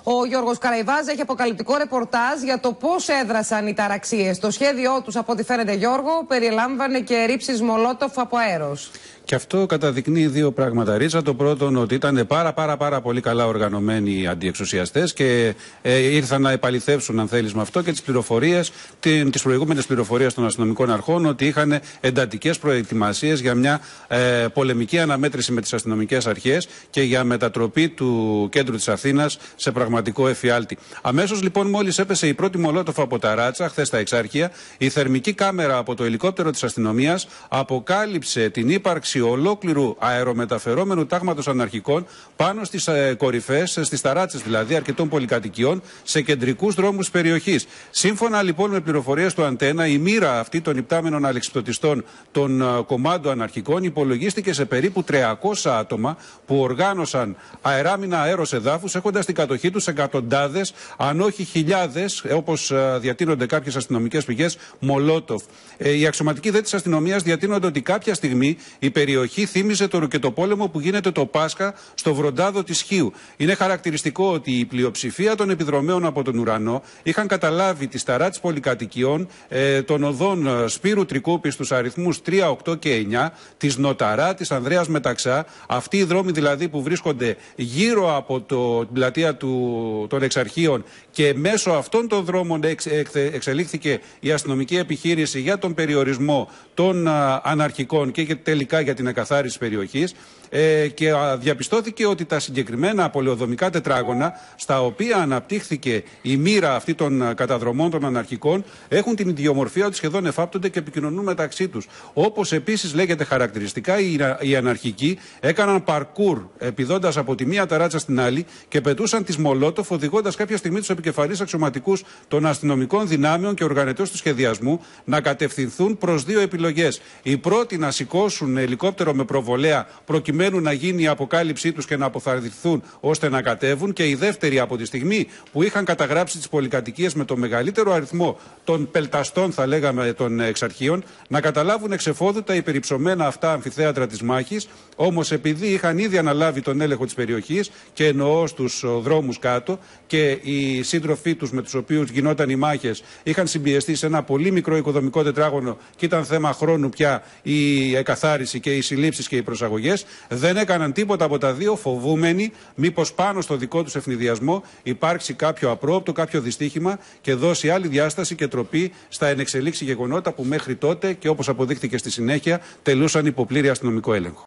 Ο Γιώργος Καραϊβάς έχει αποκαλυπτικό ρεπορτάζ για το πώς έδρασαν οι ταραξίες. Το σχέδιό τους, από ό,τι φαίνεται, Γιώργο, περιλάμβανε και ρήψεις μολότοφ από αέρος. Και αυτό καταδεικνύει δύο πράγματα, Ρίτσα. Το πρώτο, ότι ήταν πάρα πολύ καλά οργανωμένοι οι αντιεξουσιαστές και ήρθαν να επαληθεύσουν, αν θέλεις, με αυτό και τις πληροφορίες, τις προηγούμενες πληροφορίες των αστυνομικών αρχών, ότι είχαν εντατικές προετοιμασίες για μια πολεμική αναμέτρηση με τις αστυνομικές αρχές και για μετατροπή του κέντρου της Αθήνας σε πραγματικό εφιάλτη. Αμέσως λοιπόν, μόλις έπεσε η πρώτη μολότοφ από τα Ράτσα, χθες στα Εξάρχεια, η θερμική κάμερα από το ελικόπτερο της αστυνομίας αποκάλυψε την ύπαρξη ολόκληρου αερομεταφερόμενου τάγματος αναρχικών πάνω στις κορυφές, στις ταράτσες δηλαδή, αρκετών πολυκατοικιών, σε κεντρικούς δρόμους της περιοχής. Σύμφωνα λοιπόν με πληροφορίες του Αντένα, η μοίρα αυτή των υπτάμενων αλεξιπτωτιστών των κομμάντων αναρχικών υπολογίστηκε σε περίπου 300 άτομα που οργάνωσαν αεράμινα αέρος εδάφους, έχοντας στην κατοχή τους εκατοντάδες, αν όχι χιλιάδες, όπως διατείνονται κάποιες αστυνομικές πηγές, μολότοφ. Οι αξιωματικοί δε της αστυνομίας διατείνονται ότι κάποια στιγμή η περιοχή θύμιζε το ρουκετοπόλεμο που γίνεται το Πάσχα στο βροντάδο της Χίου. Είναι χαρακτηριστικό ότι η πλειοψηφία των επιδρομέων από τον ουρανό είχαν καταλάβει τις ταράτσες πολυκατοικιών των οδών Σπύρου Τρικούπη στους αριθμούς 3, 8 και 9, της Νοταρά, της Ανδρέας Μεταξά. Αυτοί οι δρόμοι δηλαδή που βρίσκονται γύρω από την πλατεία των Εξαρχείων, και μέσω αυτών των δρόμων εξελίχθηκε η αστυνομική επιχείρηση για τον περιορισμό των αναρχικών και τελικά για την εκαθάριση της περιοχής, και διαπιστώθηκε ότι τα συγκεκριμένα πολεοδομικά τετράγωνα, στα οποία αναπτύχθηκε η μοίρα αυτή των καταδρομών των αναρχικών, έχουν την ιδιομορφία ότι σχεδόν εφάπτονται και επικοινωνούν μεταξύ τους. Όπως επίσης λέγεται χαρακτηριστικά, οι αναρχικοί έκαναν παρκούρ επιδώντας από τη μία ταράτσα στην άλλη και πετούσαν τις μολότοφ, οδηγώντας κάποια στιγμή τους επικεφαλείς αξιωματικούς των αστυνομικών δυνάμεων και οργανωτές του σχεδιασμού να κατευθυνθούν προς δύο επιλογές. Η πρώτη, να σηκώσουν ελικόπτερο με προβολέα προκειμένου να γίνει η αποκάλυψή τους και να αποθαρρυνθούν ώστε να κατέβουν, και η δεύτερη, από τη στιγμή που είχαν καταγράψει τις πολυκατοικίες με το μεγαλύτερο αριθμό των πελταστών, θα λέγαμε, των εξαρχείων, να καταλάβουν εξεφόδου τα υπερυψωμένα αυτά αμφιθέατρα της μάχης. Όμως επειδή είχαν ήδη αναλάβει τον έλεγχο της περιοχής, και εννοώ στους δρόμους κάτω, και οι σύντροφοί τους με τους οποίους γινόταν οι μάχες είχαν συμπιεστεί σε ένα πολύ μικρό οικοδομικό τετράγωνο και ήταν θέμα χρόνου πια η εκαθάριση και οι συλλήψεις και οι προσαγωγές, δεν έκαναν τίποτα από τα δύο, φοβούμενοι μήπως πάνω στο δικό τους ευνηδιασμό υπάρξει κάποιο απρόοπτο, κάποιο δυστύχημα και δώσει άλλη διάσταση και τροπή στα ενεξελίξει γεγονότα που μέχρι τότε, και όπως αποδείχθηκε στη συνέχεια, τελούσαν υπό πλήρη αστυνομικό έλεγχο.